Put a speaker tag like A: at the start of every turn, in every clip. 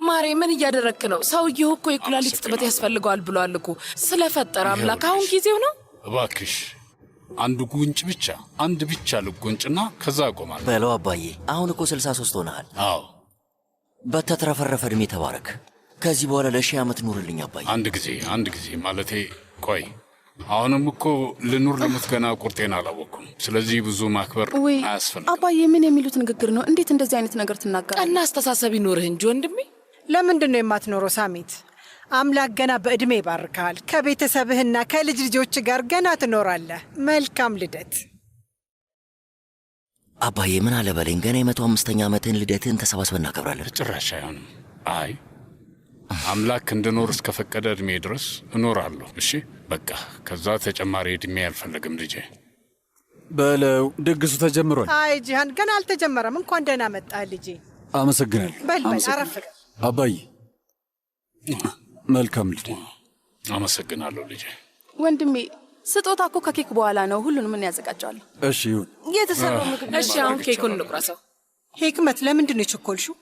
A: ማሬ ምን እያደረክ ነው? ሰውዬው እኮ የኩላሊት ጥበት ያስፈልገዋል ብሏል እኮ። ስለፈጠረ አምላክ አሁን ጊዜው ነው።
B: እባክሽ አንድ ጉንጭ ብቻ፣ አንድ ብቻ ልጉንጭና ከዛ አቆማለሁ።
C: በለው አባዬ፣ አሁን እኮ 63 ሆነሃል።
B: አዎ
C: በተትረፈረፈ እድሜ ተባረክ። ከዚህ በኋላ ለ1000 ዓመት ኑርልኝ አባዬ።
B: አንድ ጊዜ ማለቴ ቆይ አሁንም እኮ ልኑር ልሙት ገና ቁርጤን አላወኩም። ስለዚህ ብዙ ማክበር አያስፈልግም።
D: አባዬ ምን የሚሉት ንግግር ነው? እንዴት እንደዚህ አይነት ነገር ትናገራለህ?
A: ቀና አስተሳሰብ ይኖርህ እንጂ ወንድሜ።
E: ለምንድን ነው የማትኖረው ሳሚት? አምላክ ገና በዕድሜ ይባርካል። ከቤተሰብህና ከልጅ ልጆች ጋር ገና ትኖራለህ። መልካም ልደት
C: አባዬ። ምን አለ በለኝ፣ ገና የ105ኛ ዓመትህን ልደትህን ተሰባስበን እናከብራለን።
B: ጭራሽ አይሆንም። አይ አምላክ እንድኖር እስከፈቀደ ዕድሜ ድረስ እኖራለሁ። እሺ በቃ ከዛ ተጨማሪ ዕድሜ አልፈለግም ልጄ።
F: በለው ድግሱ ተጀምሯል።
E: አይ ጂሃን ገና አልተጀመረም። እንኳን ደህና መጣህ ልጄ።
F: አመሰግናለሁ።
E: በል አረፍ
F: አባዬ። መልካም ልደት።
B: አመሰግናለሁ ልጄ።
D: ወንድሜ ስጦታ እኮ ከኬክ በኋላ ነው። ሁሉንም ምን ያዘጋጃለሁ።
F: እሺ ይሁን።
D: የተሰራው ምግብ።
A: እሺ አሁን ኬኩን እንቁረሰው።
E: ሂክመት ለምንድን ነው የቸኮልሽው?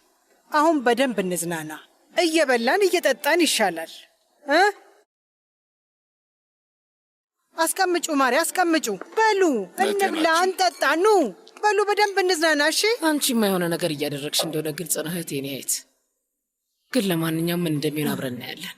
E: አሁን በደንብ እንዝናና። እየበላን እየጠጣን ይሻላል። አስቀምጩ ማሪ አስቀምጩ። በሉ እንብላ እንጠጣ። ኑ በሉ በደንብ እንዝናና። እሺ
A: አንቺማ የሆነ ነገር እያደረግሽ እንደሆነ ግልጽ ነው እህቴ። እህት ግን ለማንኛውም ምን እንደሚሆን አብረን እናያለን።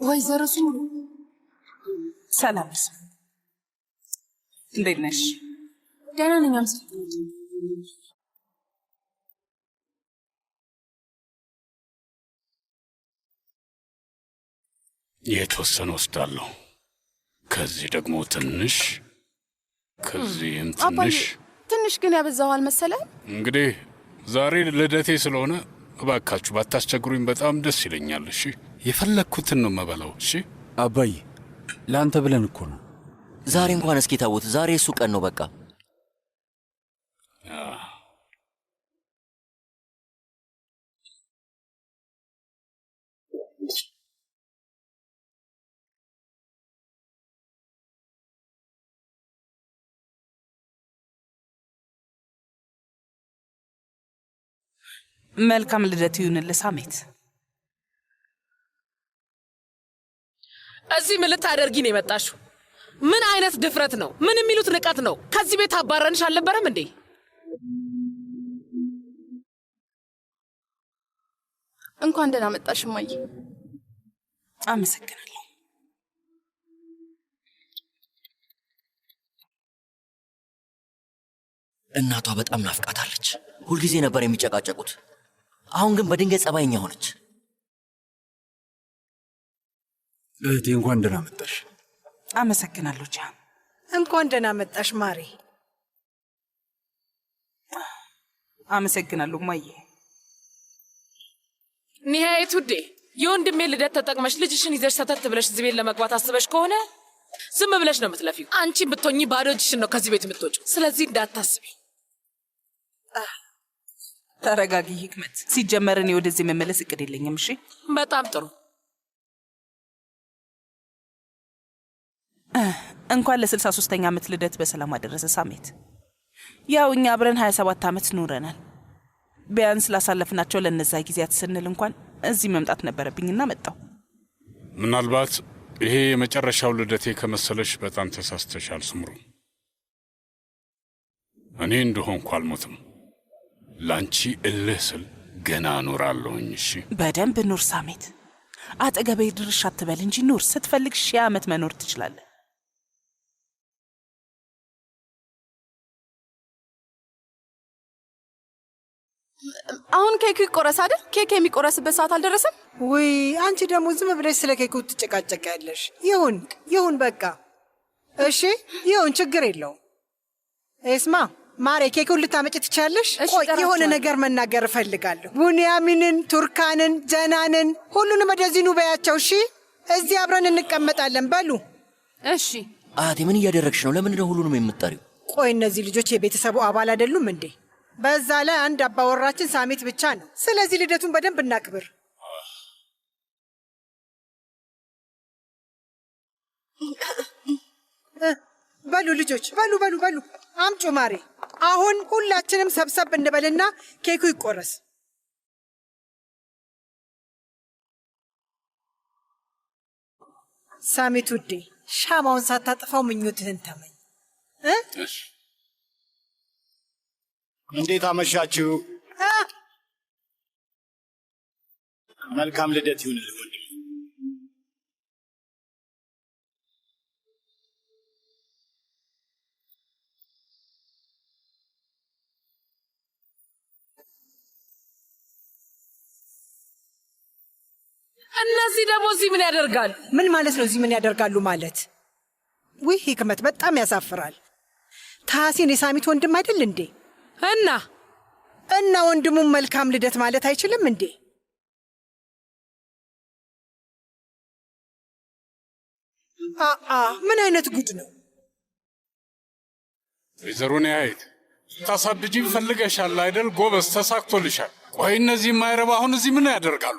D: ወይዘሮ ስሙ
G: ሰላም እንዴት ነሽ?
D: ደህና ነኝ።
B: የተወሰነ ወስዳለሁ። ከዚህ ደግሞ ትንሽ፣ ከዚህም ትንሽ።
D: ትንሽ ግን ያበዛዋል መሰለህ።
B: እንግዲህ ዛሬ ልደቴ ስለሆነ እባካችሁ ባታስቸግሩኝ በጣም ደስ ይለኛል። እሺ የፈለግኩትን ነው መበላው። እሺ
F: አባዬ ለአንተ ብለን እኮ ነው።
C: ዛሬ እንኳን እስኪ ታውት፣ ዛሬ እሱ ቀን ነው በቃ።
G: መልካም ልደት ይሁንልህ ሳሜት።
A: እዚህ ምን ልታደርጊ ነው የመጣሽው? ምን አይነት ድፍረት ነው? ምን የሚሉት ንቀት ነው? ከዚህ ቤት አባረንሽ አልነበረም እንዴ?
D: እንኳን ደህና መጣሽ እማዬ።
G: አመሰግናለሁ።
C: እናቷ በጣም ናፍቃታለች። ሁልጊዜ ነበር የሚጨቃጨቁት። አሁን ግን በድንገት ጸባይኛ ሆነች።
F: እህቴ እንኳን ደህና መጣሽ።
G: አመሰግናለሁ ጃን።
E: እንኳን ደህና መጣሽ ማሪ።
G: አመሰግናለሁ ማዬ።
A: ኒሃየት ውዴ፣ የወንድሜ ልደት ተጠቅመሽ ልጅሽን ይዘሽ ሰተት ብለሽ እዚህ ቤት ለመግባት አስበሽ ከሆነ ዝም ብለሽ ነው የምትለፊው። አንቺን ብትሆኚ ባዶ እጅሽን ነው ከዚህ ቤት የምትወጪው። ስለዚህ እንዳታስቢ።
G: ተረጋጊ ሂክመት። ሲጀመር እኔ ወደዚህ መመለስ እቅድ የለኝም። እሺ
A: በጣም ጥሩ።
G: እንኳን ለ63ኛ ዓመት ልደት በሰላም አደረሰ ሳሜት። ያው እኛ አብረን 27 ዓመት ኖረናል። ቢያንስ ላሳለፍናቸው ለነዛ ጊዜያት ስንል እንኳን እዚህ መምጣት ነበረብኝና መጣሁ።
B: ምናልባት ይሄ የመጨረሻው ልደቴ ከመሰለሽ በጣም ተሳስተሻል ስምሩ። እኔ እንደሆንኩ አልሞትም። ላንቺ እልህ ስል ገና እኖራለሁኝ። እሺ
G: በደንብ ኑር ሳሜት። አጠገቤ ድርሽ አትበል እንጂ ኑር። ስትፈልግ 1000 ዓመት መኖር ትችላለህ።
D: አሁን ኬክ ይቆረስ አይደል? ኬክ የሚቆረስበት ሰዓት አልደረሰም?
E: ውይ አንቺ ደግሞ ዝም ብለሽ ስለ ኬኩ ትጨቃጨቂያለሽ። ይሁን በቃ እሺ ይሁን፣ ችግር የለውም። ኤስማ ማሬ ኬኩን ልታመጭ ትችያለሽ? ቆይ የሆነ ነገር መናገር እፈልጋለሁ። ቡንያሚንን፣ ቱርካንን፣ ጀናንን ሁሉንም ወደዚህ ኑ በያቸው። እሺ እዚህ አብረን እንቀመጣለን። በሉ
D: እሺ።
C: አያቴ ምን እያደረግሽ ነው? ለምንድን ነው ሁሉንም የምትጠሪው?
E: ቆይ እነዚህ ልጆች የቤተሰቡ አባል አይደሉም እንዴ? በዛ ላይ አንድ አባወራችን ሳሚት ብቻ ነው። ስለዚህ ልደቱን በደንብ እናክብር። በሉ ልጆች፣ በሉ በሉ በሉ፣ አምጩ ማሬ። አሁን ሁላችንም ሰብሰብ እንበልና ኬኩ ይቆረስ። ሳሚት ውዴ፣ ሻማውን ሳታጥፋው ምኞትህን ተመኝ።
H: እንዴት አመሻችሁ? መልካም ልደት ይሁንልህ ወንድሜ።
A: እነዚህ ደግሞ እዚህ ምን ያደርጋሉ?
E: ምን ማለት ነው እዚህ ምን ያደርጋሉ ማለት? ውይ ሂክመት፣ በጣም ያሳፍራል። ታሲን የሳሚት ወንድም አይደል እንዴ? እና ወንድሙም መልካም ልደት ማለት አይችልም እንዴ? ምን አይነት ጉድ ነው?
B: ወይዘሮ ኒያየት ታሳብጂኝ ፈልገሻል አይደል? ጎበዝ፣ ተሳክቶልሻል። ቆይ እነዚህ የማይረባ አሁን እዚህ ምን ያደርጋሉ?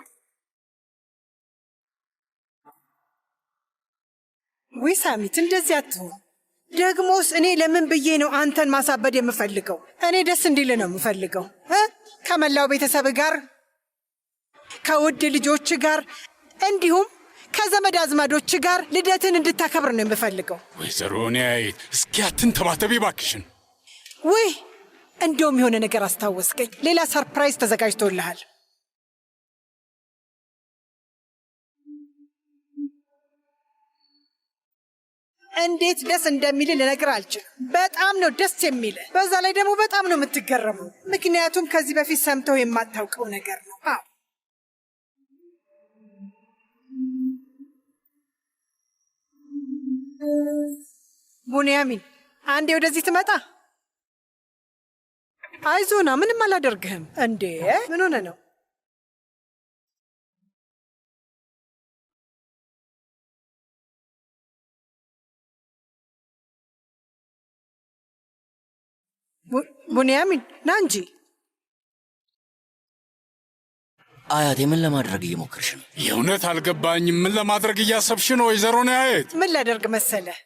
E: ውይ ሳሚት፣ እንደዚህ አትሆን። ደግሞስ እኔ ለምን ብዬ ነው አንተን ማሳበድ የምፈልገው? እኔ ደስ እንዲል ነው የምፈልገው። ከመላው ቤተሰብ ጋር፣ ከውድ ልጆች ጋር እንዲሁም ከዘመድ አዝማዶች ጋር ልደትን እንድታከብር ነው የምፈልገው።
B: ወይዘሮ ኒያየት እስኪ አትንተባተቢ እባክሽን።
E: ውይ እንደውም የሆነ ነገር አስታወስከኝ። ሌላ ሰርፕራይዝ ተዘጋጅቶልሃል። እንዴት ደስ እንደሚል ልነግርህ አልችልም። በጣም ነው ደስ የሚል። በዛ ላይ ደግሞ በጣም ነው የምትገረመው፣ ምክንያቱም ከዚህ በፊት ሰምተው የማታውቀው ነገር ነው። ቡንያሚን፣ አንዴ ወደዚህ ትመጣ። አይዞና፣ ምንም አላደርግህም። እንዴ ምን ሆነ ነው? ቡንያሚን ና እንጂ።
C: አያቴ ምን ለማድረግ እየሞከርሽ ነው?
B: የእውነት አልገባኝም። ምን ለማድረግ እያሰብሽ ነው ወይዘሮ ኒያየት?
E: ምን ላደርግ መሰለህ?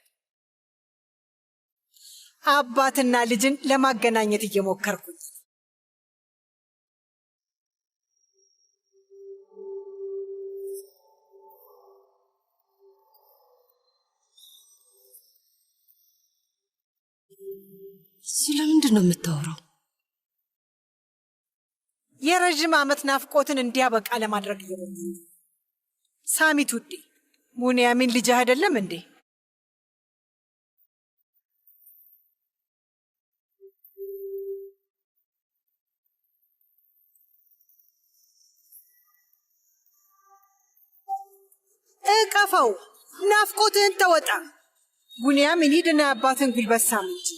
E: አባትና ልጅን ለማገናኘት እየሞከርኩኝ።
I: ስለምንድን ነው የምታወራው?
E: የረዥም ዓመት ናፍቆትን እንዲያበቃ ለማድረግ እየሞከርኩ። ሳሚት ውዴ፣ ቡንያሚን ልጅህ አይደለም እንዴ? እቀፈው፣ ናፍቆትህን ተወጣ። ቡንያሚን ሂድና አባትን ጉልበት ሳም እንጂ።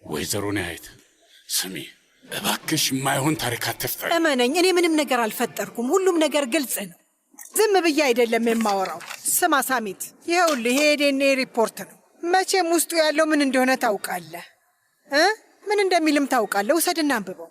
B: ወይዘሮ ኒያየት ስሚ እባክሽ፣ የማይሆን ታሪክ አትፍጠሪ።
E: እመነኝ፣ እኔ ምንም ነገር አልፈጠርኩም። ሁሉም ነገር ግልጽ ነው። ዝም ብዬ አይደለም የማወራው። ስማ ሳሚት፣ ይኸውልህ ይሄ የዲኤንኤ ሪፖርት ነው። መቼም ውስጡ ያለው ምን እንደሆነ ታውቃለህ። ምን እንደሚልም ታውቃለህ። ውሰድና አንብበው።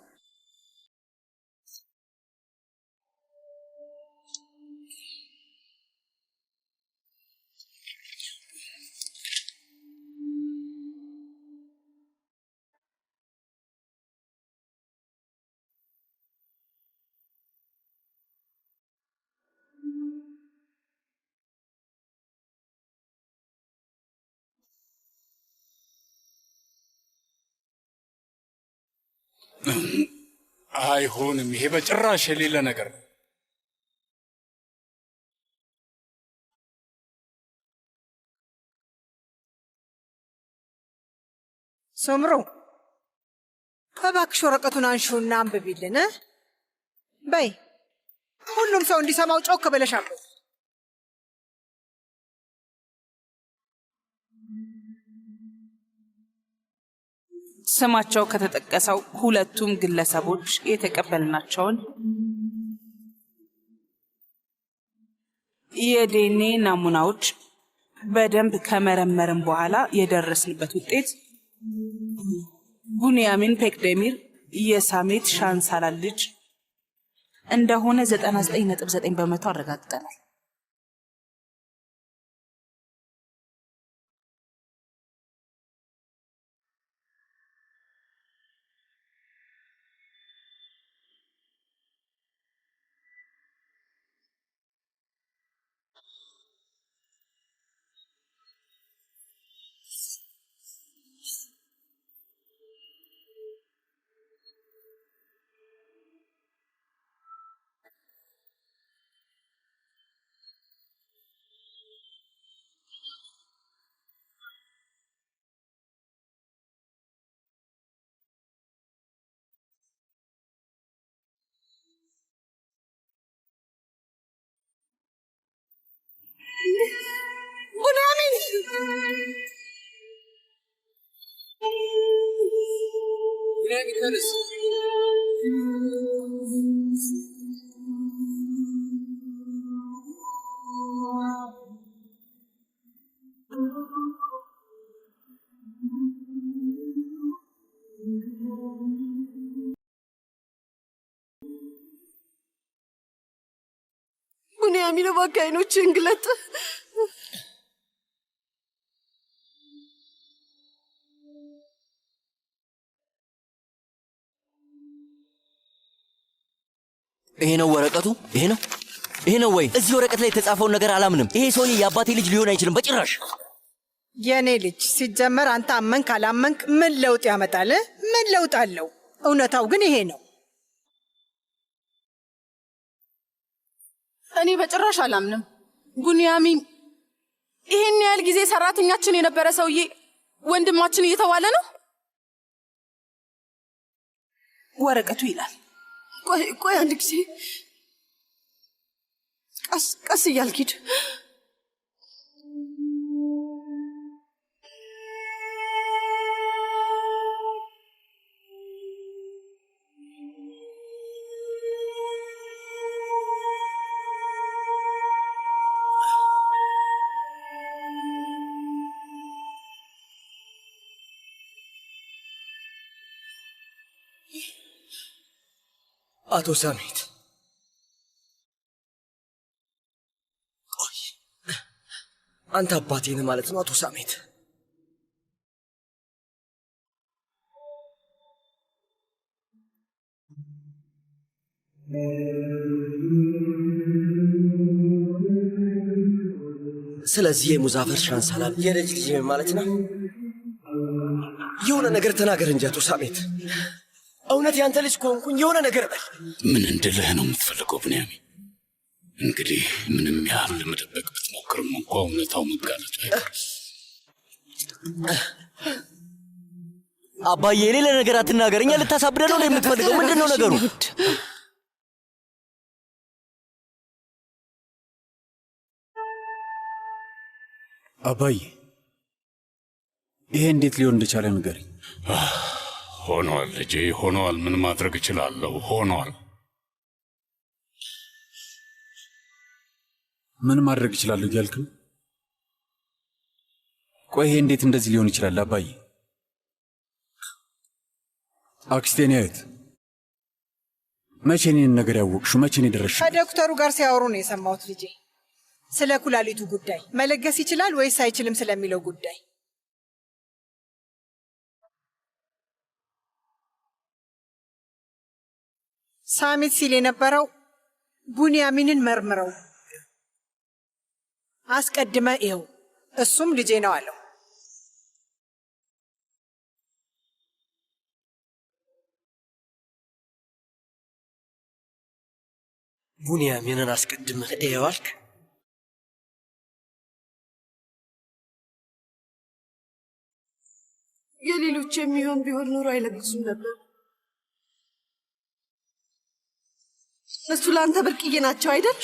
B: አይሆንም፣ ይሄ በጭራሽ የሌለ ነገር ነው።
E: ሶምሮ፣ እባክሽ ወረቀቱን አንሺውና አንብቢልን በይ። ሁሉም ሰው እንዲሰማው ጮክ ብለሽ አንብቢ።
G: ስማቸው ከተጠቀሰው ሁለቱም ግለሰቦች የተቀበልናቸውን የዲኤንኤ ናሙናዎች በደንብ ከመረመርን በኋላ የደረስንበት ውጤት ቡንያሚን ፔክዴሚር የሳሜት ሻንሳላል ልጅ እንደሆነ 99.9 በመቶ አረጋግጠናል።
D: ቡንያሚን
F: ተነስ።
D: ቡንያሚን እባክህ አይኖችህን ግለጥ።
C: ይሄ ነው ወረቀቱ? ይሄ ነው ወይ? እዚህ ወረቀት ላይ የተጻፈውን ነገር አላምንም። ይሄ ሰውዬ የአባቴ ልጅ ሊሆን አይችልም በጭራሽ።
E: የኔ ልጅ ሲጀመር አንተ አመንክ አላመንክ ምን ለውጥ ያመጣል? ምን ለውጥ አለው? እውነታው ግን ይሄ ነው።
D: እኔ በጭራሽ አላምንም። ቡንያሚን ይሄን ያህል ጊዜ ሰራተኛችን የነበረ ሰውዬ ወንድማችን እየተባለ ነው።
G: ወረቀቱ ይላል።
D: ቆይ አንድ ጊዜ ቀስ እያልክ ሂድ።
J: አቶ ሳሜት ቆይ፣ አንተ አባቴ ነህ ማለት ነው? አቶ ሳሜት ስለዚህ የሙዛፈር ሻንሳላል የልጅ ልጅ ማለት ነው? የሆነ ነገር ተናገር እንጂ አቶ ሳሜት። እውነት ያንተ ልጅ ከሆንኩኝ የሆነ ነገር በል።
B: ምን እንድልህ ነው የምትፈልገው ብንያሚን? እንግዲህ ምንም ያህል ለመደበቅ ብትሞክርም እንኳ እውነታው መጋለጡ አይቀርም።
C: አባዬ የሌለ ነገር አትናገር። እኛ ልታሳብደን ነው የምትፈልገው? ምንድን ነው ነገሩ?
F: አባዬ ይሄ እንዴት ሊሆን እንደቻለ ንገረኝ።
B: ሆኗል ልጄ፣ ሆኗል። ምን ማድረግ እችላለሁ? ሆኗል።
F: ምን ማድረግ እችላለሁ እያልክ ነው? ቆይ ይሄ እንዴት እንደዚህ ሊሆን ይችላል አባዬ? አክስቴን ያየት መቼ እኔን ነገር ያወቅሽው? መቼ ነው የደረስሽው?
E: ከዶክተሩ ጋር ሲያወሩ ነው የሰማሁት ልጄ። ስለ ኩላሊቱ ጉዳይ መለገስ ይችላል ወይስ አይችልም ስለሚለው ጉዳይ። ሳሚት ሲል የነበረው ቡንያሚንን መርምረው አስቀድመ ይኸው እሱም ልጄ ነው አለው።
J: ቡንያሚንን አስቀድመህ ይኸው አልክ?
D: የሌሎች የሚሆን ቢሆን ኑሮ አይለግሱም ነበር። እሱ ለአንተ ብርቅዬ ናቸው አይደል?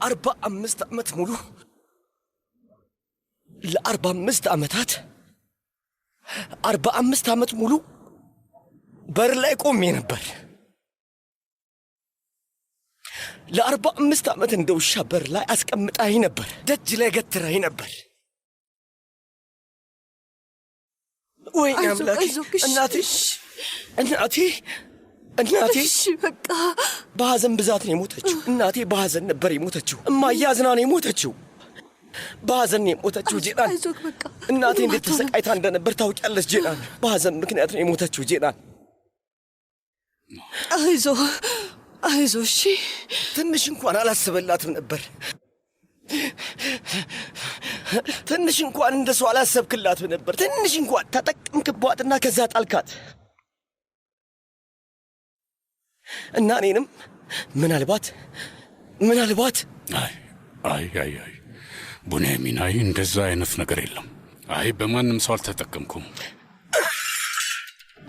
J: ለ45 ዓመት ሙሉ ለ45 ዓመታት 45 ዓመት ሙሉ በር ላይ ቆሜ ነበር። ለ45 ዓመት እንደ ውሻ በር ላይ አስቀምጣኝ ነበር። ደጅ ላይ ገትራኝ ነበር። ወይ አምላክ! እናቴ
I: በቃ
J: በሐዘን ብዛት ነው የሞተችው። እናቴ በሐዘን ነበር የሞተችው። እማዬ አዝና ነው የሞተችው። በሐዘን ነው የሞተችው። ጄናን እናቴ እንዴት ተሰቃይታ እንደነበር ታውቂያለሽ ጄናን? በሐዘን ምክንያት ነው የሞተችው ጄናን።
I: አይዞ እሺ።
J: ትንሽ እንኳን አላስበላትም ነበር። ትንሽ እንኳን እንደሱ አላሰብክላትም ነበር። ትንሽ እንኳን ተጠቀምክባትና ከዛ ጣልካት እና እኔንም ምናልባት
B: አይ ቡንያሚን፣ አይ እንደዛ አይነት ነገር የለም። አይ በማንም ሰው አልተጠቀምኩም።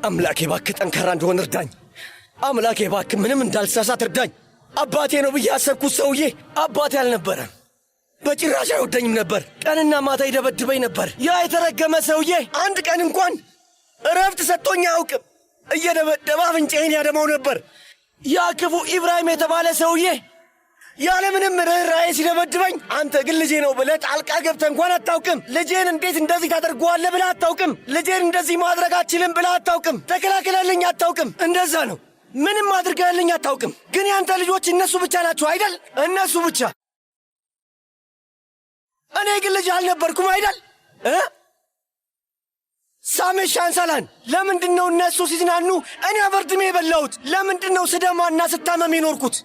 J: አምላኬ እባክህ ጠንካራ እንደሆን እርዳኝ። አምላኬ እባክህ ምንም እንዳልሳሳት እርዳኝ። አባቴ ነው ብዬ ያሰብኩት ሰውዬ አባቴ አልነበረም። በጭራሽ አይወደኝም ነበር። ቀንና ማታ ይደበድበኝ ነበር። ያ የተረገመ ሰውዬ አንድ ቀን እንኳን እረፍት ሰጥቶኝ አያውቅም። እየደበደበ አፍንጫዬን ያደማው ነበር። ያ ክፉ ኢብራሂም የተባለ ሰውዬ ያለምንም ርኅራኄ ሲደበድበኝ፣ አንተ ግን ልጄ ነው ብለህ ጣልቃ ገብተህ እንኳን አታውቅም። ልጄን እንዴት እንደዚህ ታደርገዋለህ ብለህ አታውቅም። ልጄን እንደዚህ ማድረግ አትችልም ብለህ አታውቅም። ተከላክለልኝ አታውቅም። እንደዛ ነው። ምንም አድርገህልኝ አታውቅም። ግን ያንተ ልጆች እነሱ ብቻ ናቸው አይደል? እነሱ ብቻ። እኔ ግን ልጅ አልነበርኩም አይደል? ሳሜት ሻንሳላን፣ ለምንድን ነው እነሱ ሲዝናኑ እኔ አፈርድሜ የበላሁት? ለምንድን ነው ስደማና ስታመም የኖርኩት?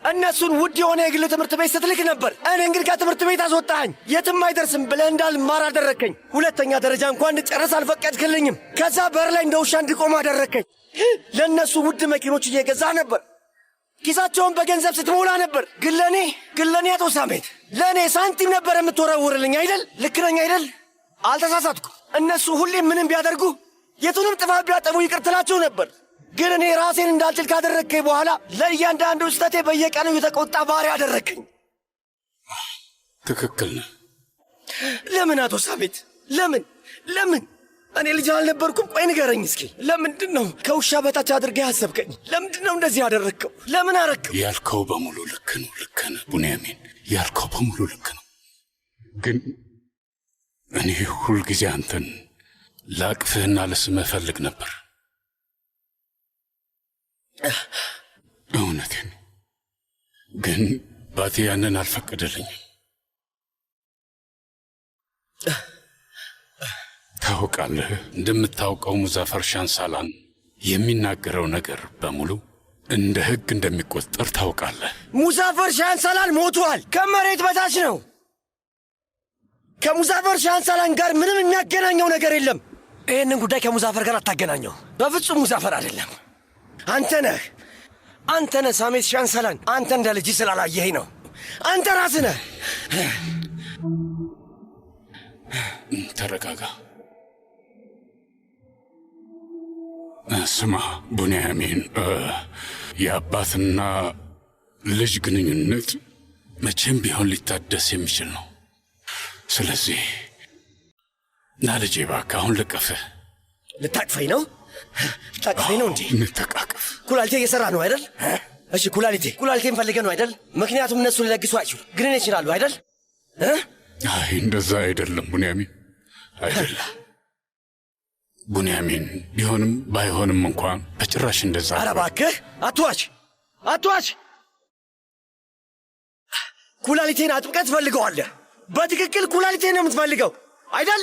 J: እነሱን ውድ የሆነ የግል ትምህርት ቤት ስትልክ ነበር። እኔን ግን ከትምህርት ቤት አስወጣኸኝ። የትም አይደርስም ብለህ እንዳልማር አደረግከኝ። ሁለተኛ ደረጃ እንኳን እንድጨርስ አልፈቀድክልኝም። ከዛ በር ላይ እንደ ውሻ እንድቆም አደረግከኝ። ለእነሱ ውድ መኪኖች እየገዛ ነበር። ኪሳቸውን በገንዘብ ስትሞላ ነበር። ግን ለእኔ አቶ ሳሜት፣ ለእኔ ሳንቲም ነበር የምትወረውርልኝ አይደል? ልክ ነኝ አይደል? አልተሳሳትኩም። እነሱ ሁሌም ምንም ቢያደርጉ፣ የቱንም ጥፋት ቢያጠፉ ይቅር ትላቸው ነበር። ግን እኔ ራሴን እንዳልችል ካደረግከኝ በኋላ ለእያንዳንዱ ስህተቴ በየቀኑ የተቆጣ ባሪያ አደረግከኝ።
B: ትክክል ነህ።
J: ለምን አቶ ሳሜት? ለምን? እኔ ልጅ አልነበርኩም? ቆይ ንገረኝ እስኪ። ለምንድን ነው ከውሻ በታች አድርገህ ያሰብከኝ? ለምንድን ነው እንደዚህ ያደረግከው? ለምን አረግከው?
B: ያልከው በሙሉ ልክ ነው። ልክ ነህ ቡንያሚን፣ ያልከው በሙሉ ልክ ነው። ግን እኔ ሁልጊዜ አንተን ላቅፍህና ለስምህ እፈልግ ነበር። እውነቴን። ግን ባቴ ያንን አልፈቀደልኝም። ታውቃለህ፣ እንደምታውቀው ሙዛፈር ሻንሳላን የሚናገረው ነገር በሙሉ እንደ ሕግ እንደሚቆጠር ታውቃለህ።
J: ሙዛፈር ሻንሳላን ሞቷል። ከመሬት በታች ነው። ከሙዛፈር ሻንሳላን ጋር ምንም የሚያገናኘው ነገር የለም። ይህንን ጉዳይ ከሙዛፈር ጋር አታገናኘው። በፍጹም ሙዛፈር አይደለም። አንተ ነህ ሳሜት ሻንሳላን። አንተ እንደ ልጅ ስላላየኸኝ ነው። አንተ ራስህ ነህ።
B: ተረጋጋ። ስማ ቡንያሚን፣ የአባትና ልጅ ግንኙነት መቼም ቢሆን ሊታደስ የሚችል ነው። ስለዚህ ና ልጄ፣ እባክህ አሁን ልቀፍህ።
J: ልታቅፈኝ ነው? ልታቅፈኝ ነው እንዴ?
B: እንተቃቅፍ።
J: ኩላሊቴ እየሠራ ነው አይደል? እሺ፣ ኩላሊቴን ፈልገህ ነው አይደል? ምክንያቱም እነሱ ሊለግሱ አይችሉ፣ ግን እኔ እችላለሁ አይደል?
B: አይ እንደዛ አይደለም ቡንያሚን፣ አይደለም ቡንያሚን። ቢሆንም ባይሆንም እንኳን በጭራሽ እንደዛ።
J: ኧረ እባክህ አትዋች። ኩላሊቴን አጥብቀህ ትፈልገዋለህ። በትክክል ኩላሊቴን ነው የምትፈልገው አይደል?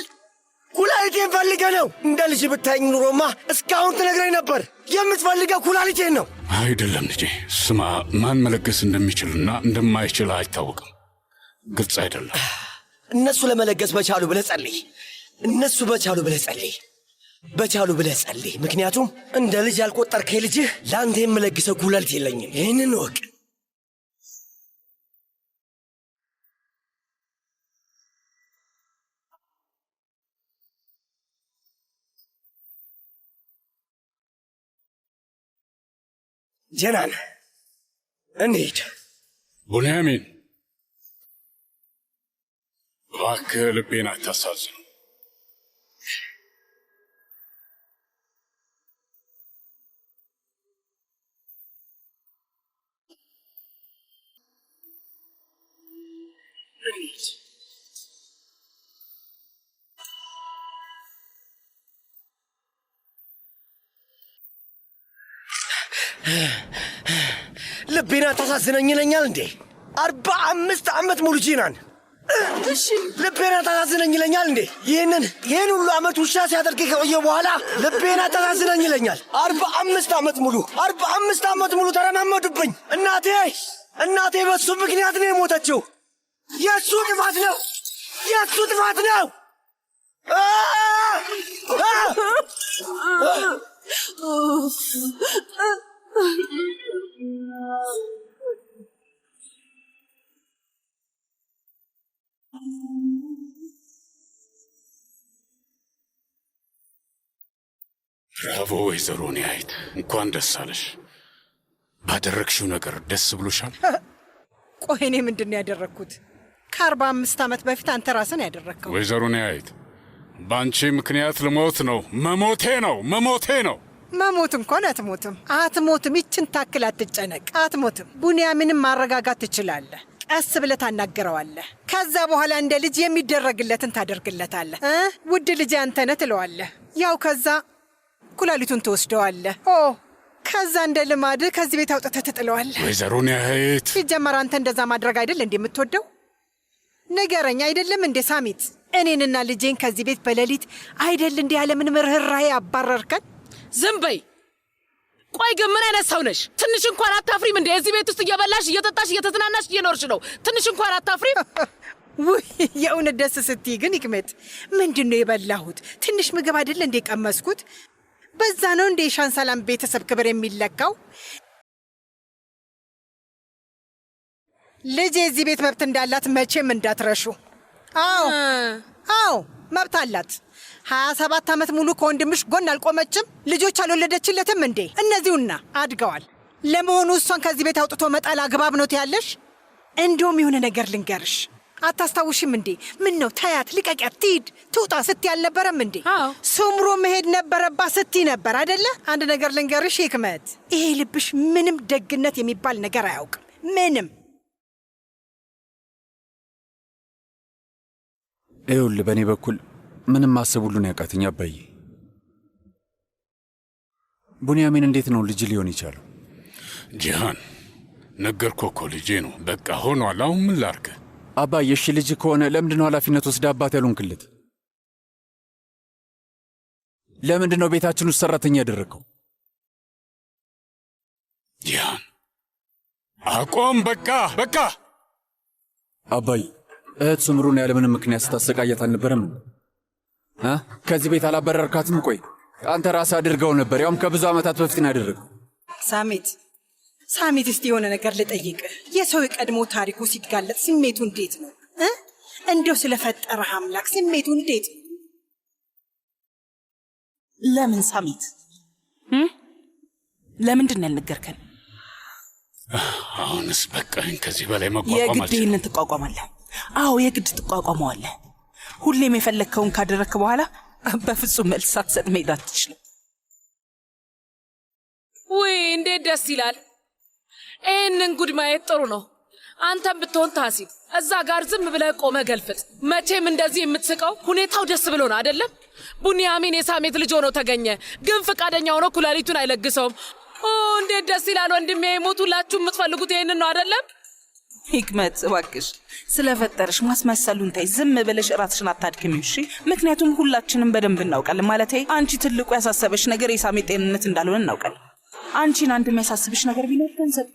J: ኩላሊቴን ፈልገህ ነው። እንደ ልጅ ብታየኝ ኑሮማ እስካሁን ትነግረኝ ነበር። የምትፈልገው ኩላሊቴን ነው።
B: አይደለም ልጄ። ስማ፣ ማን መለገስ እንደሚችልና እንደማይችል አይታወቅም። ግልጽ አይደለም።
J: እነሱ ለመለገስ በቻሉ ብለህ ጸልይ። እነሱ በቻሉ ብለህ ጸልይ። ምክንያቱም እንደ ልጅ ያልቆጠርከኝ ልጅህ ለአንተ የምለግሰው ኩላሊት የለኝም። ይህንን እወቅ። ጀናን እንሂድ።
B: ቡንያሚን እባክህ ልቤን አታሳዝነው።
J: ልቤን አታሳዝነኝ ይለኛል እንዴ? 45 ዓመት ሙሉ ጂናን ልቤን አታሳዝነኝ ይለኛል እንዴ? ይህን ሁሉ ዓመት ውሻ ሲያደርግ ከቆየ በኋላ ልቤን አታሳዝነኝ ይለኛል። 45 ዓመት ሙሉ ተረማመዱብኝ። እናቴ በሱ ምክንያት ነው የሞተችው። የእሱ ጥፋት ነው።
B: ብራቮ ወይዘሮ ኒያይት፣ እንኳን ደስ አለሽ። ባደረግሽው ነገር ደስ ብሎሻል?
E: ቆይ እኔ ምንድን ነው ያደረግኩት? ከ45 ዓመት በፊት አንተ ራስን ያደረግከው።
B: ወይዘሮ ኒያይት፣ በአንቺ ምክንያት ልሞት ነው። መሞቴ ነው።
E: መሞት እንኳን አትሞትም። ይችን ታክል አትጨነቅ፣ አትሞትም። ቡንያምንም ማረጋጋት ትችላለህ። ቀስ ብለህ ታናግረዋለህ። ከዛ በኋላ እንደ ልጅ የሚደረግለትን ታደርግለታለህ። ውድ ልጅ አንተ ነህ ትለዋለህ። ያው ከዛ ኩላሊቱን ትወስደዋለህ። ከዛ እንደ ልማድህ ከዚህ ቤት አውጥተህ ትጥለዋለህ።
B: ወይዘሮ ኒያይት፣
E: ሲጀመር አንተ እንደዛ ማድረግ አይደል እንዴ የምትወደው? ንገረኝ፣ አይደለም እንዴ ሳሚት? እኔንና ልጄን ከዚህ ቤት በሌሊት አይደል እንዴ ያለምንም ርኅራኄ አባረርከን?
A: ዝም በይ። ቆይ ግን ምን አይነት ሰው ነሽ? ትንሽ እንኳን አታፍሪም እንዴ? እዚህ ቤት ውስጥ እየበላሽ እየጠጣሽ እየተዝናናሽ እየኖርሽ ነው። ትንሽ እንኳን አታፍሪም?
E: ውይ የእውነት ደስ ስትይ ግን ይክመት፣ ምንድን ነው የበላሁት? ትንሽ ምግብ አይደል እንዴ ቀመስኩት? በዛ ነው እንዴ የሻንሳላም ቤተሰብ ክብር የሚለካው? ልጄ እዚህ ቤት መብት እንዳላት መቼም እንዳትረሹ። አዎ መብት አላት። 27 ዓመት ሙሉ ከወንድምሽ ጎን አልቆመችም? ልጆች አልወለደችለትም እንዴ? እነዚሁና አድገዋል። ለመሆኑ እሷን ከዚህ ቤት አውጥቶ መጣል አግባብ ነው ትያለሽ? እንዲሁም የሆነ ነገር ልንገርሽ፣ አታስታውሽም እንዴ? ምን ነው ታያት፣ ልቀቂያት፣ ትሂድ፣ ትውጣ ስትይ አልነበረም እንዴ? ሱምሩ መሄድ ነበረባት ስትይ ነበር አይደለ? አንድ ነገር ልንገርሽ ይክመት፣ ይሄ ልብሽ ምንም ደግነት የሚባል ነገር አያውቅም። ምንም።
F: ይኸውልህ በእኔ በኩል ምንም ማሰብ ሁሉን ያቃተኝ አባዬ። ቡንያሚን እንዴት ነው ልጅ ሊሆን ይቻለው?
B: ጂሃን ነገርኩህ እኮ ልጄ ነው። በቃ ሆኗል። አሁን ምን ላድርግ?
F: አባዬ እሺ ልጅ ከሆነ ለምንድን ነው ኃላፊነት ወስደ አባት ያልሆንክለት? ለምንድን ነው ቤታችን ውስጥ ሰራተኛ ያደረግከው?
B: ጂሃን አቆም። በቃ
F: አባዬ እህት ሱምሩን ያለምንም ምክንያት ስታሰቃያት አልነበረም? ከዚህ ቤት አላበረርካትም? ቆይ አንተ ራስህ አድርገው ነበር፣ ያውም ከብዙ ዓመታት በፊት ነው ያደረገው።
E: ሳሚት እስቲ የሆነ ነገር ልጠይቅህ። የሰው የቀድሞ ታሪኩ ሲጋለጥ ስሜቱ እንዴት ነው? እንደው ስለፈጠረህ አምላክ ስሜቱ እንዴት ነው?
G: ለምን ሳሚት? ለምንድን ነው ያልነገርከን?
B: አሁንስ በቃኝ። ከዚህ በላይ መቋቋም
G: የግድ ይህንን ትቋቋማለህ። አዎ የግድ ትቋቋመዋለህ። ሁሌም የፈለግከውን ካደረግክ በኋላ በፍጹም መልስ ሳትሰጥ መሄድ አትችልም።
A: ውይ እንዴት ደስ ይላል! ይህንን ጉድ ማየት ጥሩ ነው። አንተም ብትሆን ታሲብ እዛ ጋር ዝም ብለህ ቆመ ገልፍጥ። መቼም እንደዚህ የምትስቀው ሁኔታው ደስ ብሎ ነው አይደለም? ቡንያሚን የሳሜት ልጅ ሆኖ ተገኘ፣ ግን ፈቃደኛ ሆኖ ኩላሊቱን አይለግሰውም። እንዴት ደስ ይላል! ወንድሜ ይሞት። ሁላችሁ የምትፈልጉት ይህንን ነው አይደለም?
G: ሂክመት እባክሽ ስለፈጠረሽ ማስመሰሉን ተይ። ዝም ብለሽ ራስሽን አታድክሚው እሺ? ምክንያቱም ሁላችንም በደንብ እናውቃለን። ማለቴ አንቺ ትልቁ ያሳሰበሽ ነገር የሳሜት ጤንነት እንዳልሆነ እናውቃለን። አንቺን አንድ የሚያሳስብሽ ነገር ቢኖር ገንዘብ።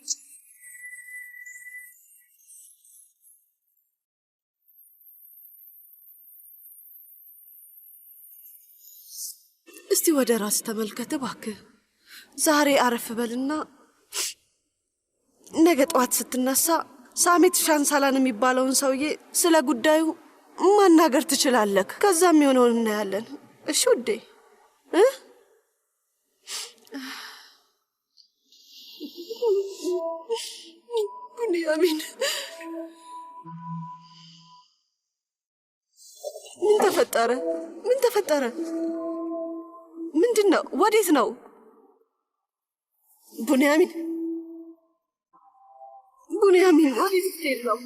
I: እስቲ ወደ ራስ ተመልከት እባክህ። ዛሬ አረፍ በልና ነገ ጠዋት ስትነሳ ሳሜት ሻንሳላን የሚባለውን ሰውዬ ስለ ጉዳዩ ማናገር ትችላለህ። ከዛም የሚሆነውን እናያለን። እሺ ውዴ? ቡንያሚን ተፈጠረ? ምን ተፈጠረ? ምንድን ነው? ወዴት ነው? ቡንያሚን ቡንያሚን ወዴት ልትሄድ ነው?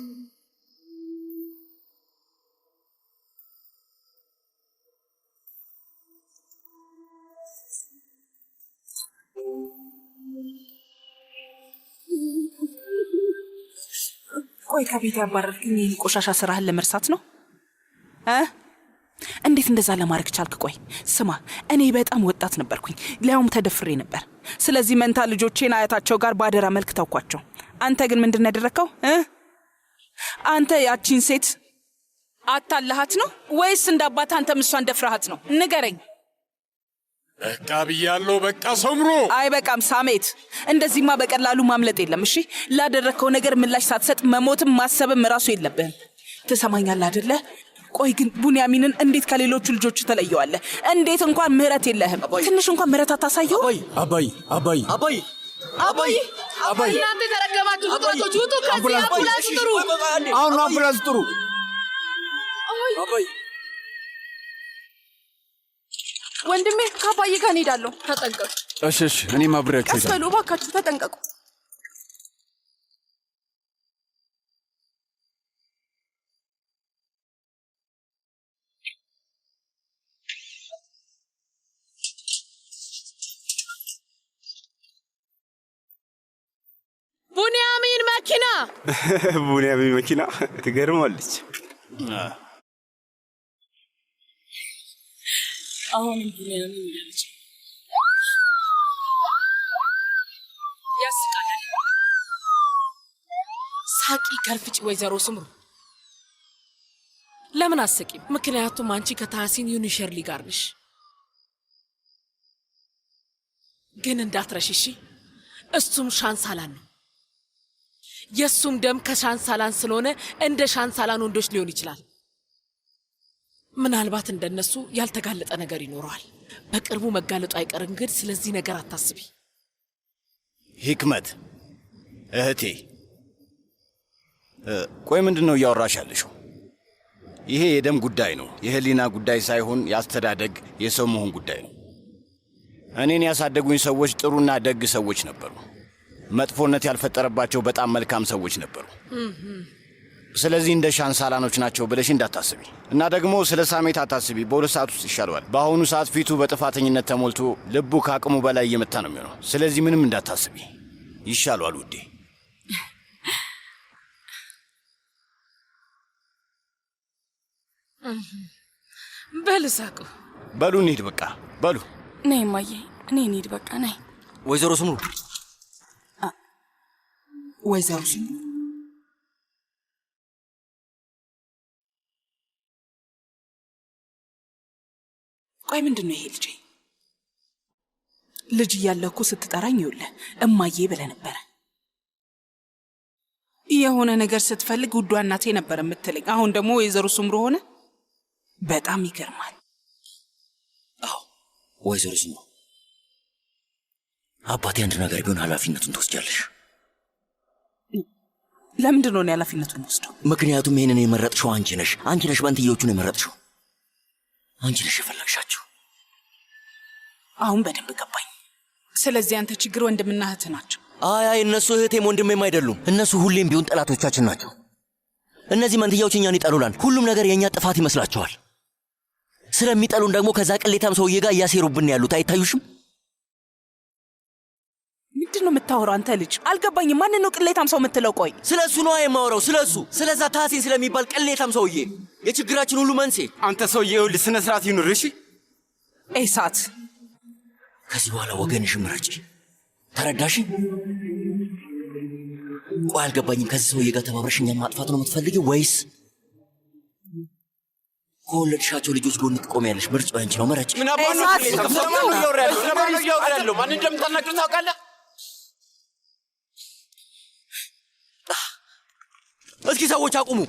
G: ቆይ ከቤት ያባረርክኝ ይህን ቆሻሻ ስራህን ለመርሳት ነው? እንዴት እንደዛ ለማድረግ ቻልክ? ቆይ ስማ፣ እኔ በጣም ወጣት ነበርኩኝ፣ ሊያውም ተደፍሬ ነበር። ስለዚህ መንታ ልጆቼን አያታቸው ጋር ባደራ መልክ ተውኳቸው። አንተ ግን ምንድን ያደረግከው? አንተ ያቺን ሴት አታለሃት ነው ወይስ እንዳባት አንተ እሷን ደፍረሃት ነው? ንገረኝ።
B: በቃ ብያለሁ። በቃ ሰምሮ።
G: አይበቃም ሳሜት፣ እንደዚህማ በቀላሉ ማምለጥ የለም። እሺ ላደረግከው ነገር ምላሽ ሳትሰጥ መሞትም ማሰብም ራሱ የለብህም። ትሰማኛለህ አይደለ? ቆይ ግን ቡንያሚንን እንዴት ከሌሎቹ ልጆች ተለየዋለህ? እንዴት እንኳን ምህረት የለህም? ትንሽ እንኳን ምህረት አታሳየው?
F: አባይ አባይ አባይ
J: አባይ
A: አባይ እናንተ ተረገማችሁ ፍጥረቶች ውጡ ከዚህ! አምቡላንስ ጥሩ!
J: አሁን አምቡላንስ ጥሩ!
F: አባይ
D: ወንድሜ ከአባዬ ጋር እንሄዳለሁ። ተጠንቀቁ።
F: እሺ እኔም አብሬያችሁ
D: ቀስ በሉ እባካችሁ፣ ተጠንቀቁ።
A: ቡንያሚን መኪና
J: ቡንያሚን መኪና ትገርማለች።
A: አሁንም ቡንያሚን ያለች ያስቃላል። ሳቂ ከርፍጭ ወይዘሮ ስምሩ። ለምን አስቂም? ምክንያቱም አንቺ ከታሲን ዩኒሸርሊ ጋር ነሽ። ግን እንዳትረሽሺ እሱም ሻንሳላን ነው። የሱም ደም ከሻንሳላን ስለሆነ እንደ ሻንሳላን ወንዶች ሊሆን ይችላል። ምናልባት እንደነሱ ያልተጋለጠ ነገር ይኖረዋል። በቅርቡ መጋለጡ አይቀርም። ግን ስለዚህ ነገር አታስቢ።
H: ሂክመት እህቴ፣ ቆይ ምንድን ነው እያወራሽ ያለሽው? ይሄ የደም ጉዳይ ነው፣ የህሊና ጉዳይ ሳይሆን የአስተዳደግ የሰው መሆን ጉዳይ ነው። እኔን ያሳደጉኝ ሰዎች ጥሩና ደግ ሰዎች ነበሩ። መጥፎነት ያልፈጠረባቸው በጣም መልካም ሰዎች ነበሩ። ስለዚህ እንደ ሻንሳላኖች ናቸው ብለሽ እንዳታስቢ። እና ደግሞ ስለ ሳሜት አታስቢ። በ2 ሰዓት ውስጥ ይሻለዋል። በአሁኑ ሰዓት ፊቱ በጥፋተኝነት ተሞልቶ ልቡ ከአቅሙ በላይ እየመታ ነው የሚሆነው። ስለዚህ ምንም እንዳታስቢ፣ ይሻለዋል ውዴ።
A: በል ሳቁ።
H: በሉ እንሂድ በቃ በሉ።
D: ነይ እማዬ፣ እኔ እንሂድ በቃ ነይ።
C: ወይዘሮ ስምሩ
G: ወይዘሮ ስምሩ ቆይ ምንድን ነው ይሄ? ልጅ እያለሁ እኮ ስትጠራኝ ይኸውልህ እማዬ ብለህ ነበረ። የሆነ ነገር ስትፈልግ ውዷ እናቴ ነበር የምትለኝ። አሁን ደግሞ ወይዘሮ ስምሩ ሆነ። በጣም ይገርማል።
C: አዎ ወይዘሮ ስምሩ፣ አባቴ አንድ ነገር ቢሆን ኃላፊነቱን ትወስጃለሽ።
G: ለምንድን ነው እኔ ኃላፊነቱን ወስደው?
C: ምክንያቱም ይህንን የመረጥሽው አንቺ ነሽ። አንቺ ነሽ መንትዮቹን የመረጥሽው። አንቺ ነሽ የፈለግሻቸው።
G: አሁን በደንብ ገባኝ። ስለዚህ አንተ ችግር ወንድምና እህት ናቸው።
C: አይ እነሱ እህቴም ወንድሜም አይደሉም። እነሱ ሁሌም ቢሆን ጠላቶቻችን ናቸው። እነዚህ መንትያዎች እኛን ይጠሉናል። ሁሉም ነገር የእኛ ጥፋት ይመስላቸዋል። ስለሚጠሉን ደግሞ ከዛ ቅሌታም ሰውዬ ጋር እያሴሩብን ያሉት አይታዩሽም?
G: ምንድን ነው የምታወራው አንተ ልጅ? አልገባኝም። ማንን ነው ቅሌታም ሰው የምትለው? ቆይ
C: ስለ እሱ ነው የማወራው። ስለ እሱ፣ ስለዛ ታሲን ስለሚባል ቅሌታም ሰውዬ፣ የችግራችን ሁሉ መንስኤ።
J: አንተ ሰውዬ ይኸውልህ፣ ስነ ስርዓት ይኑር እሺ?
G: ኤሳት፣
C: ከዚህ በኋላ ወገንሽ ምረጪ። ተረዳሽ? ቆይ አልገባኝም። ከዚህ ሰውዬ ጋር ተባብረሽ እኛን ማጥፋት ነው የምትፈልጊው ወይስ ከወለድሻቸው ልጆች ጎን ትቆሚያለሽ? ምርጫው ያንቺ ነው። ምረጪ።
J: ምን አባቱ ስለማን ነው እያወራለሁ? ማን እንደምታናግር ታውቃለህ?
C: እስኪ ሰዎች አቁሙ።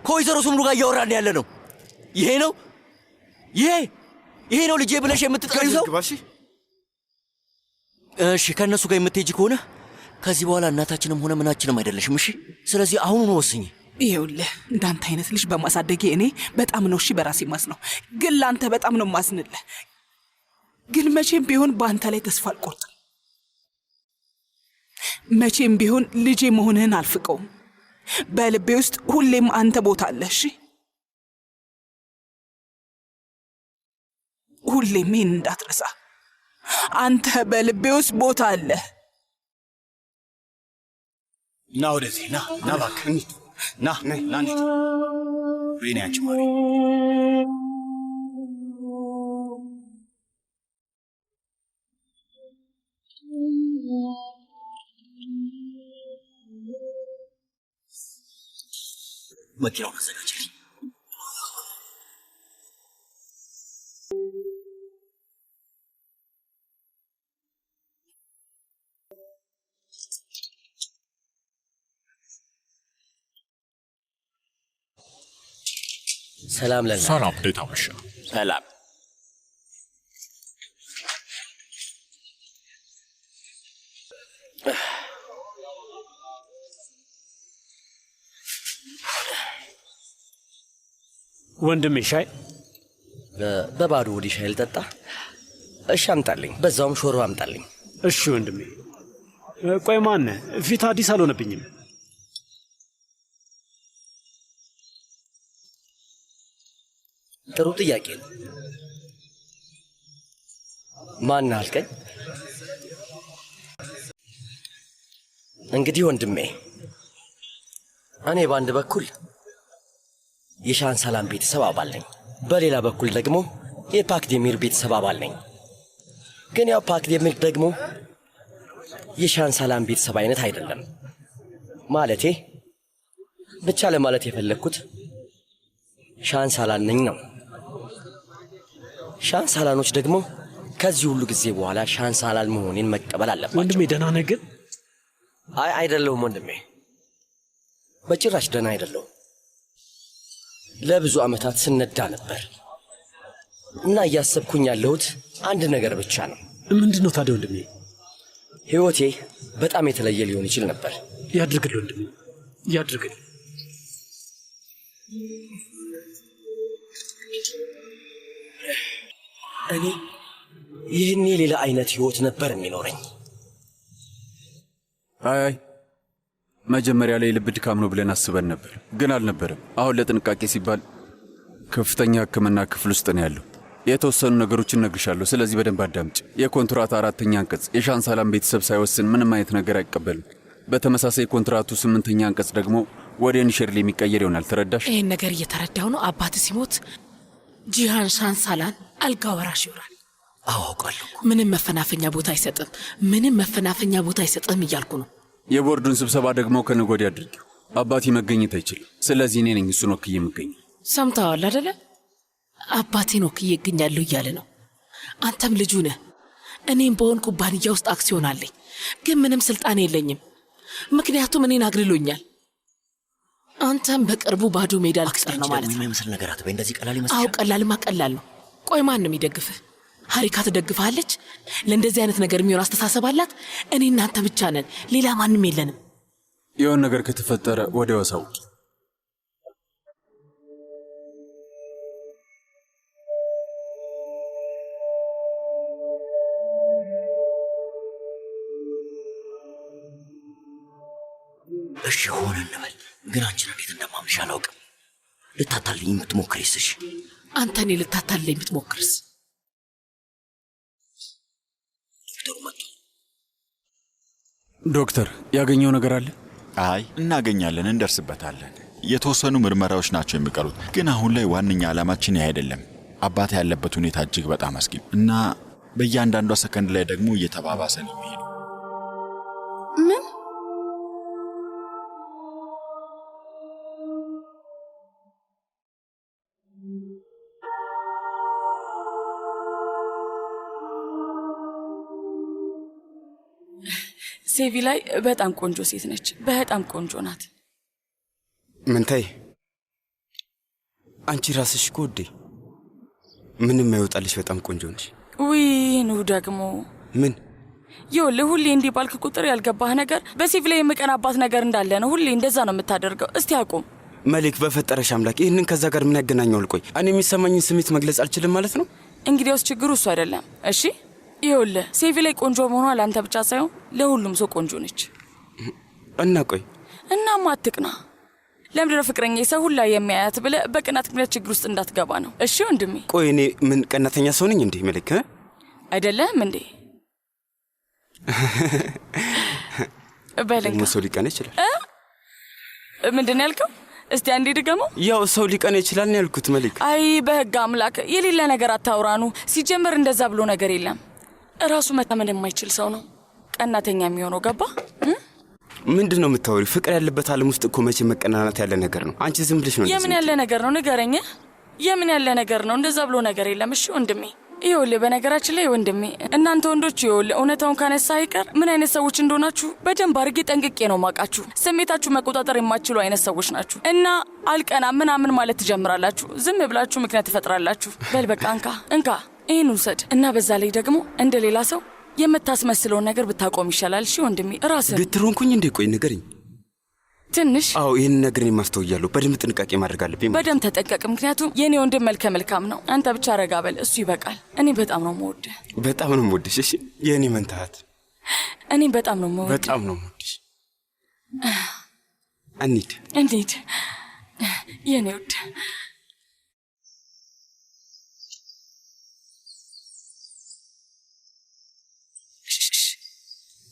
C: ከወይዘሮ ስምሩ ጋር እያወራን ያለ ነው። ይሄ ነው ይሄ ነው ልጄ ብለሽ የምትጠሪው ሰው? እሺ ከእነሱ ጋር የምትሄጂ ከሆነ ከዚህ በኋላ እናታችንም ሆነ ምናችንም አይደለሽም። እሺ ስለዚህ አሁኑኑ ወስኝ።
G: ይኸውልህ እንዳንተ አይነት ልጅ በማሳደጌ እኔ በጣም ነው እሺ በራሴ ማዝነው፣ ግን ላንተ በጣም ነው ማዝንልህ። ግን መቼም ቢሆን በአንተ ላይ ተስፋ አልቆርጥም። መቼም ቢሆን ልጄ መሆንህን አልፍቀውም። በልቤ ውስጥ ሁሌም አንተ ቦታ አለ። እሺ ሁሌም ይህን እንዳትረሳ። አንተ በልቤ ውስጥ ቦታ አለ።
H: ና ወደዚህ ና እባክህ ና እንሂድ። በእኔ አንቺ ማሪ መኪናውን አዘጋጅልኝ።
C: ሰላም ለና።
B: ሰላም፣ እንዴት አመሻ?
C: ሰላም።
J: ወንድሜ ሻይ
C: በባዶ ወዲ ሻይ ልጠጣ? እሺ አምጣልኝ፣ በዛውም ሾርባ አምጣልኝ።
J: እሺ ወንድሜ። ቆይ ማነህ? ፊት አዲስ አልሆነብኝም።
C: ጥሩ ጥያቄ ነው። ማን አልከኝ? እንግዲህ ወንድሜ እኔ በአንድ በኩል የሻን ሰላም ቤተሰብ አባል ነኝ፣ በሌላ በኩል ደግሞ የፓክዴሚር ቤተሰብ አባል ነኝ። ግን ያው ፓክዴሚር ደግሞ የሻን ሰላም ቤተሰብ አይነት አይደለም። ማለቴ ብቻ ለማለት የፈለግኩት ሻን ሳላን ነኝ ነው። ሻን ሳላኖች ደግሞ ከዚህ ሁሉ ጊዜ በኋላ ሻን ሳላን መሆኔን መቀበል አለባቸው።
J: ወንድሜ ደህና ነህ ግን?
C: አይደለሁም ወንድሜ፣ በጭራሽ ደህና አይደለሁም። ለብዙ ዓመታት ስነዳ ነበር እና እያሰብኩኝ ያለሁት አንድ ነገር ብቻ ነው።
J: ምንድን ነው ታዲያ ወንድሜ?
C: ሕይወቴ በጣም የተለየ ሊሆን ይችል ነበር።
J: ያድርግልህ ወንድሜ፣ ያድርግልህ።
C: እኔ ይህኔ ሌላ አይነት ሕይወት ነበር የሚኖረኝ።
F: አይ መጀመሪያ ላይ ልብ ድካም ነው ብለን አስበን ነበር፣ ግን አልነበረም። አሁን ለጥንቃቄ ሲባል ከፍተኛ ሕክምና ክፍል ውስጥ ነው ያለው። የተወሰኑ ነገሮችን እነግርሻለሁ፣ ስለዚህ በደንብ አዳምጭ። የኮንትራት 4ኛ አንቀጽ የሻን ሰላም ቤተሰብ ሳይወስን ምንም አይነት ነገር አይቀበልም። በተመሳሳይ የኮንትራቱ 8ኛ አንቀጽ ደግሞ ወደ ኒሸርሊ የሚቀየር ይሆናል። ተረዳሽ?
A: ይህን ነገር እየተረዳው ነው። አባት ሲሞት ጂሃን ሻን ሳላን አልጋ ወራሽ ይሆናል።
C: አውቃለሁ።
A: ምንም መፈናፈኛ ቦታ አይሰጥም፣ ምንም መፈናፈኛ ቦታ አይሰጥም እያልኩ ነው።
F: የቦርዱን ስብሰባ ደግሞ ከነገ ወዲያ አድርጊው። አባቴ መገኘት አይችልም፣ ስለዚህ እኔ ነኝ እሱን ወክዬ የምገኘው።
A: ሰምተዋል አደለ? አባቴን ወክዬ እገኛለሁ እያለ ነው። አንተም ልጁ ነህ። እኔም በሆን ኩባንያ ውስጥ አክሲዮን አለኝ፣ ግን ምንም ስልጣን የለኝም፣ ምክንያቱም እኔን አግልሎኛል። አንተም በቅርቡ ባዶ ሜዳ ልትቀር ነው ማለት ነው።
C: የሚመስል ነገር አትበይ። እንደዚህ ቀላል ይመስላል?
A: አዎ ቀላልማ ቀላል ነው። ቆይ ማን ነው የሚደግፍህ? ሀሪካ ትደግፍሃለች? ለእንደዚህ አይነት ነገር የሚሆን አስተሳሰብ አላት። እኔ እናንተ ብቻ ነን፣ ሌላ ማንም የለንም።
F: የሆን ነገር ከተፈጠረ ወዲያው አሳውቂ።
C: እሺ ሆነ እንበል፣ ግን አንቺን እንዴት እንደማምንሽ አላውቅም። ልታታልኝ የምትሞክሪስ? እሺ
A: አንተ እኔ ልታታልኝ የምትሞክርስ?
F: ዶክተር ያገኘው ነገር አለ?
K: አይ እናገኛለን፣ እንደርስበታለን። የተወሰኑ ምርመራዎች ናቸው የሚቀሩት፣ ግን አሁን ላይ ዋነኛ ዓላማችን ይህ አይደለም። አባት ያለበት ሁኔታ እጅግ በጣም አስጊ እና በእያንዳንዷ ሰከንድ ላይ ደግሞ እየተባባሰ ነው የሚሄደው።
D: ምን?
L: ሴቪ ላይ በጣም ቆንጆ ሴት ነች። በጣም ቆንጆ ናት።
M: ምንታይ አንቺ ራስሽ እኮ ውዴ ምንም አይወጣልሽ፣ በጣም ቆንጆ ነሽ።
L: ውይ ነው ደግሞ
M: ምን
L: ይኸውልህ፣ ሁሌ እንዲህ ባልክ ቁጥር ያልገባህ ነገር በሴቪ ላይ የምቀናባት ነገር እንዳለ ነው። ሁሌ እንደዛ ነው የምታደርገው። እስቲ አቁም።
M: መሊክ በፈጠረሽ አምላክ ይህንን ከዛ ጋር ምን ያገናኘዋል? ቆይ እኔ የሚሰማኝን ስሜት መግለጽ አልችልም ማለት ነው?
L: እንግዲያውስ ችግሩ እሱ አይደለም። እሺ ይኸውልህ ሴቪ ላይ ቆንጆ መሆኗ ለአንተ ብቻ ሳይሆን ለሁሉም ሰው ቆንጆ ነች።
M: እና ቆይ
L: እናማ አትቅና። ለምንድነው ፍቅረኛ ሰው ሁላ የሚያያት ብለህ በቅናት ምክንያት ችግር ውስጥ እንዳትገባ ነው። እሺ ወንድሜ።
M: ቆይ እኔ ምን ቀናተኛ ሰው ነኝ እንዴ መሊክ?
L: አይደለም እንዴ? በለንካ
M: ሰው ሊቀና ይችላል።
L: ምንድን ያልከው? እስቲ አንዴ ድገመው።
M: ያው ሰው ሊቀና ይችላል ነው ያልኩት መሊክ።
L: አይ በህግ አምላክ የሌለ ነገር አታውራኑ። ሲጀመር እንደዛ ብሎ ነገር የለም። እራሱ መታመን የማይችል ሰው ነው ቀናተኛ የሚሆነው። ገባ?
M: ምንድን ነው የምታወሪ? ፍቅር ያለበት ዓለም ውስጥ እኮ መቼ መቀናናት ያለ ነገር ነው። አንቺ ዝም ብለሽ ነው።
L: የምን ያለ ነገር ነው ንገረኝ። የምን ያለ ነገር ነው? እንደዛ ብሎ ነገር የለም። እሺ ወንድሜ። ይኸውልህ በነገራችን ላይ ወንድሜ እናንተ ወንዶች ይኸውልህ እውነታውን ካነሳ አይቀር ምን አይነት ሰዎች እንደሆናችሁ በደንብ አድርጌ ጠንቅቄ ነው ማውቃችሁ። ስሜታችሁ መቆጣጠር የማትችሉ አይነት ሰዎች ናችሁ እና አልቀና ምናምን ማለት ትጀምራላችሁ። ዝም ብላችሁ ምክንያት ትፈጥራላችሁ። በል በቃ እንካ ይህን ውሰድ እና በዛ ላይ ደግሞ እንደ ሌላ ሰው የምታስመስለውን ነገር ብታቆም ይሻላል። እሺ ወንድሜ። ራስህ
M: ግትሮንኩኝ እንዴ? ቆይ ንገረኝ
L: ትንሽ።
M: አዎ ይህን ነገር እኔ ማስተውያለሁ። በደንብ ጥንቃቄ ማድረግ አለብኝ።
L: በደንብ ተጠንቀቅ። ምክንያቱም የኔ ወንድም መልከ መልካም ነው። አንተ ብቻ ረጋ በል፣ እሱ ይበቃል። እኔ በጣም ነው የምወድህ።
M: በጣም ነው የምወድሽ። እሺ የእኔ መንታት።
L: እኔ በጣም ነው የምወድህ።
M: በጣም ነው የምወድሽ። እንሂድ
L: የኔ ውድ።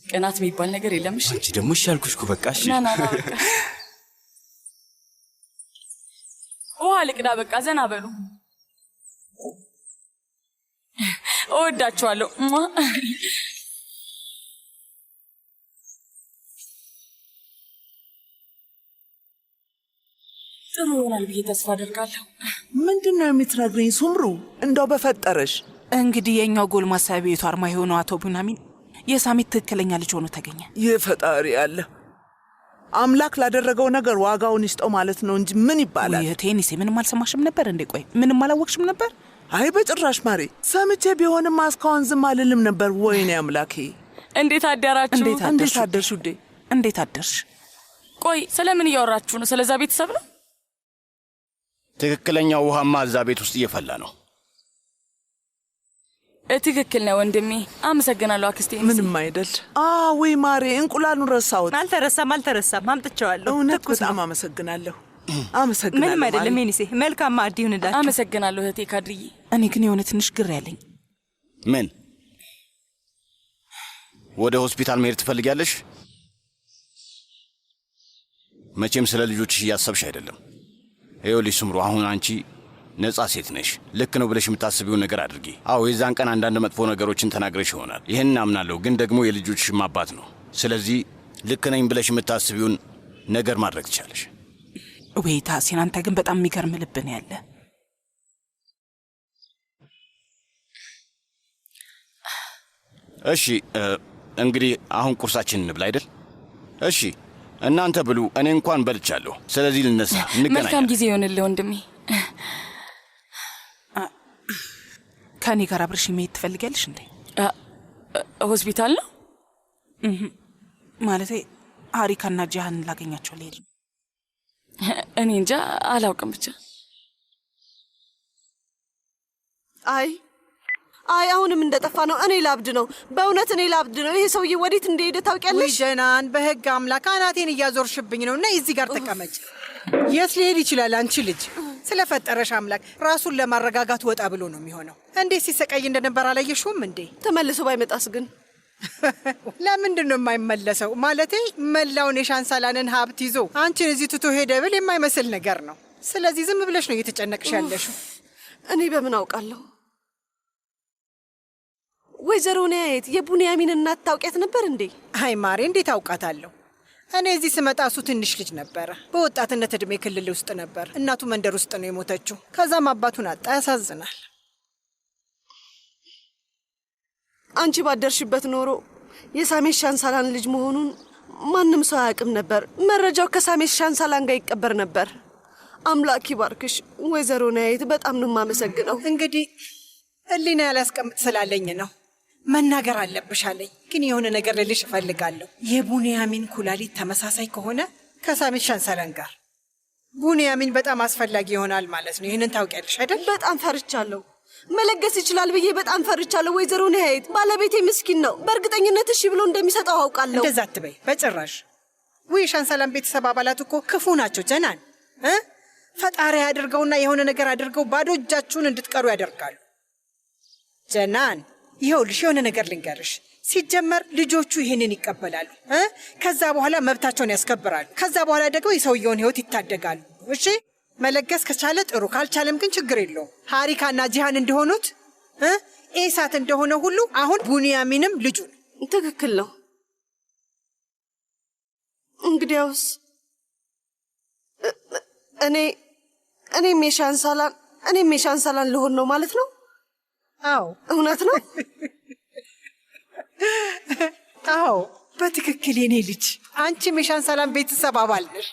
L: ቅናት የሚባል ነገር የለም። እሺ
M: አንቺ ደግሞ እሺ አልኩሽ እኮ በቃ። እሺ
L: ና በቃ ውሃ ልቅዳ። በቃ ዘና በሉ። እወዳችኋለሁ። ጥሩ ይሆናል ብዬ ተስፋ አደርጋለሁ።
G: ምንድን ነው የምትነግረኝ ሱምሩ? እንደው በፈጠረሽ። እንግዲህ የኛው ጎልማሳ ቤቱ አርማ የሆነው አቶ ቡናሚን የሳሚት ትክክለኛ ልጅ ሆኖ ተገኘ።
N: ይህ ፈጣሪ አለ አምላክ ላደረገው ነገር ዋጋውን ይስጠው ማለት ነው እንጂ ምን ይባላል?
G: ቴኒሴ ምንም አልሰማሽም ነበር እንዴ? ቆይ ምንም አላወቅሽም ነበር?
N: አይ በጭራሽ ማሬ፣ ሰምቼ ቢሆንም እስካሁን ዝም አልልም ነበር። ወይኔ አምላኬ።
L: እንዴት አደራችሁ?
N: እንዴት አደርሽ ውዴ?
G: እንዴት አደርሽ?
L: ቆይ ስለምን እያወራችሁ ነው? ስለዛ ቤተሰብ ነው?
H: ትክክለኛው ውሃማ እዛ ቤት ውስጥ እየፈላ ነው።
L: ትክክል ነው ወንድሜ። አመሰግናለሁ አክስቴ።
N: ምንም አይደል። ወይ ማሬ እንቁላሉን ረሳሁት።
O: አልተረሳም አምጥቼዋለሁ።
N: እውነት በጣም አመሰግናለሁ።
O: ምንም አይደለም ሜኒሴ። መልካም ማዕድ ይሁንላችሁ።
L: አመሰግናለሁ እህቴ ካድርዬ።
G: እኔ ግን የሆነ ትንሽ ግር ያለኝ።
H: ምን? ወደ ሆስፒታል መሄድ ትፈልጊያለሽ? መቼም ስለ ልጆችሽ እያሰብሽ አይደለም። ይኸውልሽ ስምሩ፣ አሁን አንቺ ነጻ ሴት ነሽ። ልክ ነው ብለሽ የምታስቢውን ነገር አድርጊ። አዎ የዛን ቀን አንዳንድ መጥፎ ነገሮችን ተናግረሽ ይሆናል። ይህን አምናለሁ። ግን ደግሞ የልጆችሽም አባት ነው። ስለዚህ ልክ ነኝ ብለሽ የምታስቢውን ነገር ማድረግ ትቻለሽ።
G: ወይ ታሲን፣ አንተ ግን በጣም የሚገርም ልብ ነው ያለ።
H: እሺ እንግዲህ አሁን ቁርሳችን እንብላ አይደል? እሺ እናንተ ብሉ፣ እኔ እንኳን በልቻለሁ። ስለዚህ ልነሳ። እንገናኛለን።
L: መልካም ጊዜ ይሆንልህ ወንድሜ።
G: ከኔ ጋር አብረሽ መሄድ ትፈልጊያለሽ እንዴ?
L: ሆስፒታል ነው
G: ማለቴ ሀሪካና ጂሃን ላገኛቸው ልሄድ ነው።
L: እኔ እንጃ አላውቅም። ብቻ
I: አይ አሁንም እንደጠፋ ነው። እኔ ላብድ ነው፣ በእውነት እኔ ላብድ ነው። ይሄ ሰውዬ ወዴት እንደሄደ ታውቂያለሽ?
E: ጀናን፣ በህግ አምላክ አናቴን እያዞርሽብኝ ነው። እና እዚህ ጋር ተቀመጭ። የት ሊሄድ ይችላል? አንቺ ልጅ ስለፈጠረሽ አምላክ ራሱን ለማረጋጋት ወጣ ብሎ ነው የሚሆነው። እንዴት ሲሰቃይ እንደነበር አላየሽውም እንዴ?
I: ተመልሶ ባይመጣስ ግን?
E: ለምንድን ነው የማይመለሰው? ማለቴ መላውን የሻንሳላንን ሀብት ይዞ አንቺን እዚህ ትቶ ሄደ ብል የማይመስል ነገር ነው። ስለዚህ ዝም ብለሽ ነው እየተጨነቅሽ ያለሽው።
I: እኔ በምን አውቃለሁ? ወይዘሮ ነያየት የቡንያሚን እናት ታውቂያት ነበር እንዴ?
E: አይ ማሬ፣ እንዴት አውቃታለሁ? እኔ እዚህ ስመጣ እሱ ትንሽ ልጅ ነበረ። በወጣትነት እድሜ ክልል ውስጥ ነበር። እናቱ መንደር ውስጥ ነው የሞተችው። ከዛም አባቱን አጣ። ያሳዝናል።
I: አንቺ ባደርሽበት ኖሮ የሳሜት ሻንሳላን ልጅ መሆኑን ማንም ሰው አያውቅም ነበር። መረጃው ከሳሜት ሻንሳላን ጋር ይቀበር ነበር። አምላክ ይባርክሽ ወይዘሮ ነያየት፣ በጣም ነው የማመሰግነው።
E: እንግዲህ ህሊና ያላስቀምጥ ስላለኝ ነው መናገር አለብሽ አለኝ። ግን የሆነ ነገር ልልሽ እፈልጋለሁ። የቡንያሚን ኩላሊት ተመሳሳይ ከሆነ ከሳሜት ሻንሳላን ጋር ቡንያሚን በጣም አስፈላጊ ይሆናል ማለት ነው። ይህንን ታውቂያለሽ አይደል?
I: በጣም ፈርቻለሁ። መለገስ ይችላል ብዬ በጣም ፈርቻለሁ። ወይዘሮ ነሐይት ባለቤቴ ምስኪን ነው። በእርግጠኝነት እሺ ብሎ እንደሚሰጠው አውቃለሁ።
E: እንደዛ አትበይ በጭራሽ። ውይ ሻንሳላን ቤተሰብ አባላት እኮ ክፉ ናቸው ጀናን። ፈጣሪ ያድርገውና የሆነ ነገር አድርገው ባዶ እጃችሁን እንድትቀሩ ያደርጋሉ። ጀናን ይኸውልሽ የሆነ ነገር ልንገርሽ። ሲጀመር ልጆቹ ይህንን ይቀበላሉ። ከዛ በኋላ መብታቸውን ያስከብራሉ። ከዛ በኋላ ደግሞ የሰውየውን ህይወት ይታደጋሉ። እሺ መለገስ ከቻለ ጥሩ፣ ካልቻለም ግን ችግር የለውም። ሀሪካና ጂሃን እንደሆኑት ኤሳት እንደሆነ ሁሉ አሁን ቡንያሚንም ልጁ
I: ትክክል ነው። እንግዲያውስ እኔም የሻንሳላን ልሆን ነው ማለት ነው?
E: አዎ
I: እውነት ነው።
E: አዎ በትክክል የኔ ልጅ፣ አንቺም የሻንሳላን ቤተሰብ አባል ነሽ።